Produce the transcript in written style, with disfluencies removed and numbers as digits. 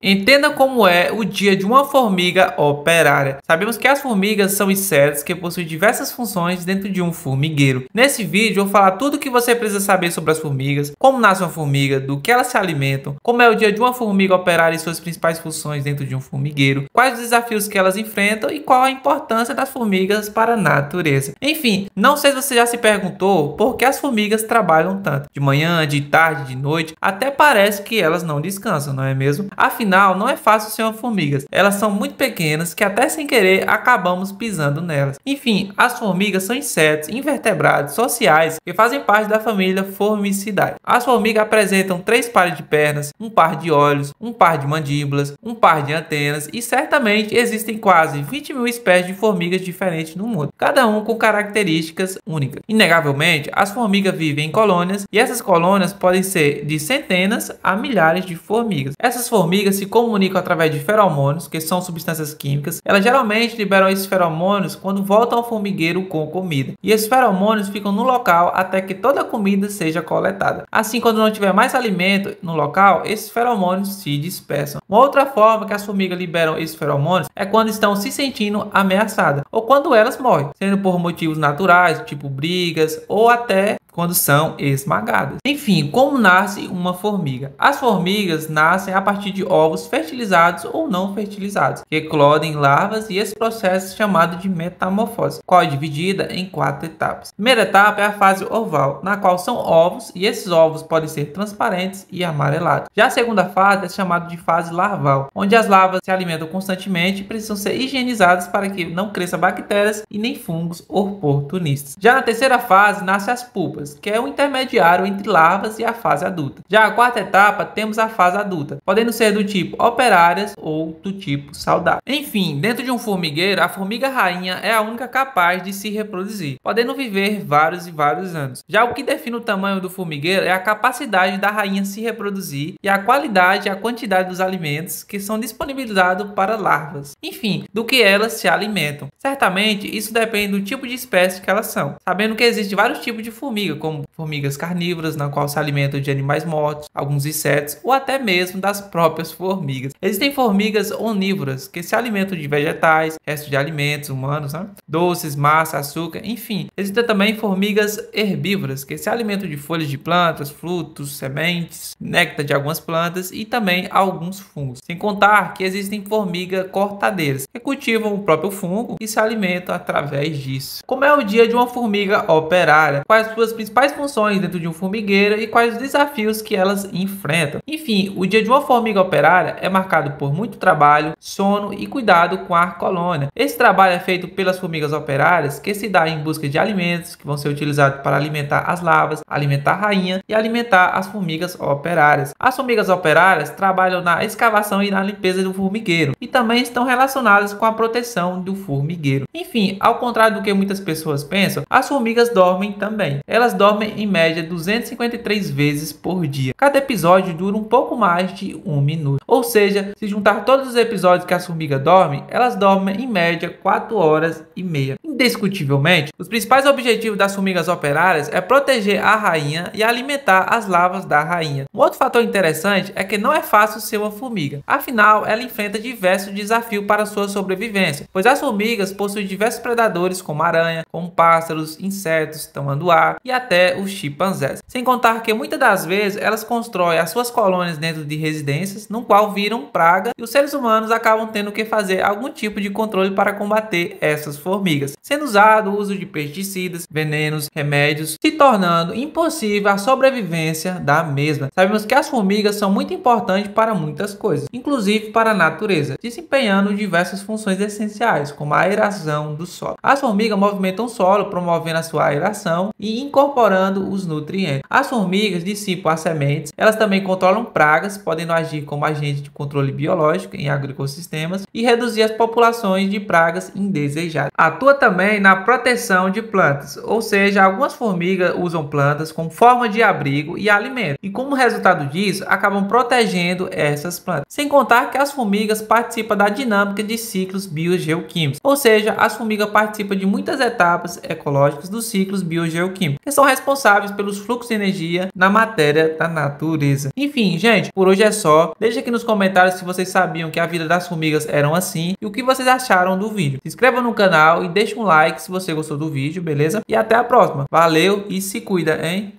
Entenda como é o dia de uma formiga operária. Sabemos que as formigas são insetos que possuem diversas funções dentro de um formigueiro. Nesse vídeo eu vou falar tudo o que você precisa saber sobre as formigas, como nasce uma formiga, do que elas se alimentam, como é o dia de uma formiga operária e suas principais funções dentro de um formigueiro, quais os desafios que elas enfrentam e qual a importância das formigas para a natureza. Enfim, não sei se você já se perguntou por que as formigas trabalham tanto, de manhã, de tarde, de noite, até parece que elas não descansam, não é mesmo? Afinal, não é fácil ser uma formiga. Elas são muito pequenas que até sem querer acabamos pisando nelas. Enfim, as formigas são insetos invertebrados sociais que fazem parte da família Formicidae. As formigas apresentam 3 pares de pernas, um par de olhos, um par de mandíbulas, um par de antenas e certamente existem quase 20 mil espécies de formigas diferentes no mundo, cada um com características únicas. Inegavelmente, as formigas vivem em colônias e essas colônias podem ser de centenas a milhares de formigas. Essas formigas se comunicam através de feromônios, que são substâncias químicas. Elas geralmente liberam esses feromônios quando voltam ao formigueiro com comida. E esses feromônios ficam no local até que toda a comida seja coletada. Assim, quando não tiver mais alimento no local, esses feromônios se dispersam. Uma outra forma que as formigas liberam esses feromônios é quando estão se sentindo ameaçadas ou quando elas morrem, sendo por motivos naturais, tipo brigas ou até quando são esmagadas. Enfim, como nasce uma formiga? As formigas nascem a partir de ovos fertilizados ou não fertilizados, que eclodem larvas e esse processo é chamado de metamorfose, qual é dividida em 4 etapas. A primeira etapa é a fase oval, na qual são ovos e esses ovos podem ser transparentes e amarelados. Já a segunda fase é chamada de fase larval, onde as larvas se alimentam constantemente e precisam ser higienizadas para que não cresçam bactérias e nem fungos oportunistas. Já na terceira fase nascem as pupas, que é o intermediário entre larvas e a fase adulta. Já a quarta etapa temos a fase adulta, podendo ser do tipo operárias ou do tipo saudável. Enfim, dentro de um formigueiro, a formiga rainha é a única capaz de se reproduzir, podendo viver vários e vários anos. Já o que define o tamanho do formigueiro é a capacidade da rainha se reproduzir e a qualidade e a quantidade dos alimentos que são disponibilizados para larvas. Enfim, do que elas se alimentam. Certamente, isso depende do tipo de espécie que elas são, sabendo que existem vários tipos de formiga, como formigas carnívoras, na qual se alimentam de animais mortos, alguns insetos ou até mesmo das próprias formigas. Existem formigas onívoras, que se alimentam de vegetais, restos de alimentos humanos, doces, massa, açúcar, enfim. Existem também formigas herbívoras, que se alimentam de folhas de plantas, frutos, sementes, néctar de algumas plantas e também alguns fungos. Sem contar que existem formigas cortadeiras, que cultivam o próprio fungo e se alimentam através disso. Como é o dia de uma formiga operária? Quais suas principais funções dentro de um formigueiro e quais os desafios que elas enfrentam? Enfim, o dia de uma formiga operária é marcado por muito trabalho, sono e cuidado com a colônia. Esse trabalho é feito pelas formigas operárias, que se dá em busca de alimentos que vão ser utilizados para alimentar as larvas, alimentar a rainha e alimentar as formigas operárias. As formigas operárias trabalham na escavação e na limpeza do formigueiro e também estão relacionadas com a proteção do formigueiro. Enfim, ao contrário do que muitas pessoas pensam, as formigas dormem também. Elas dormem em média 253 vezes por dia. Cada episódio dura um pouco mais de 1 minuto. Ou seja, se juntar todos os episódios que as formigas dormem, elas dormem em média 4 horas e meia. Indiscutivelmente, os principais objetivos das formigas operárias é proteger a rainha e alimentar as larvas da rainha. Um outro fator interessante é que não é fácil ser uma formiga. Afinal, ela enfrenta diversos desafios para sua sobrevivência, pois as formigas possuem diversos predadores como aranha, como pássaros, insetos, tamanduá e até os chimpanzés. Sem contar que muitas das vezes elas constroem as suas colônias dentro de residências, no qual viram praga e os seres humanos acabam tendo que fazer algum tipo de controle para combater essas formigas, sendo usado o uso de pesticidas, venenos, remédios, se tornando impossível a sobrevivência da mesma. Sabemos que as formigas são muito importantes para muitas coisas, inclusive para a natureza, desempenhando diversas funções essenciais, como a aeração do solo. As formigas movimentam o solo, promovendo a sua aeração e incorporando os nutrientes. As formigas dissipam as sementes, elas também controlam pragas, podendo agir como agente de controle biológico em agroecossistemas e reduzir as populações de pragas indesejadas. Atua também na proteção de plantas, ou seja, algumas formigas usam plantas como forma de abrigo e alimento, e como resultado disso, acabam protegendo essas plantas. Sem contar que as formigas participam da dinâmica de ciclos biogeoquímicos, ou seja, as formigas participam de muitas etapas ecológicas dos ciclos biogeoquímicos, que são responsáveis pelos fluxos de energia na matéria da natureza. Enfim, gente, por hoje é só. Deixe aqui nos comentários se vocês sabiam que a vida das formigas eram assim e o que vocês acharam do vídeo. Se inscreva no canal e deixe um like se você gostou do vídeo, beleza? E até a próxima. Valeu e se cuida, hein?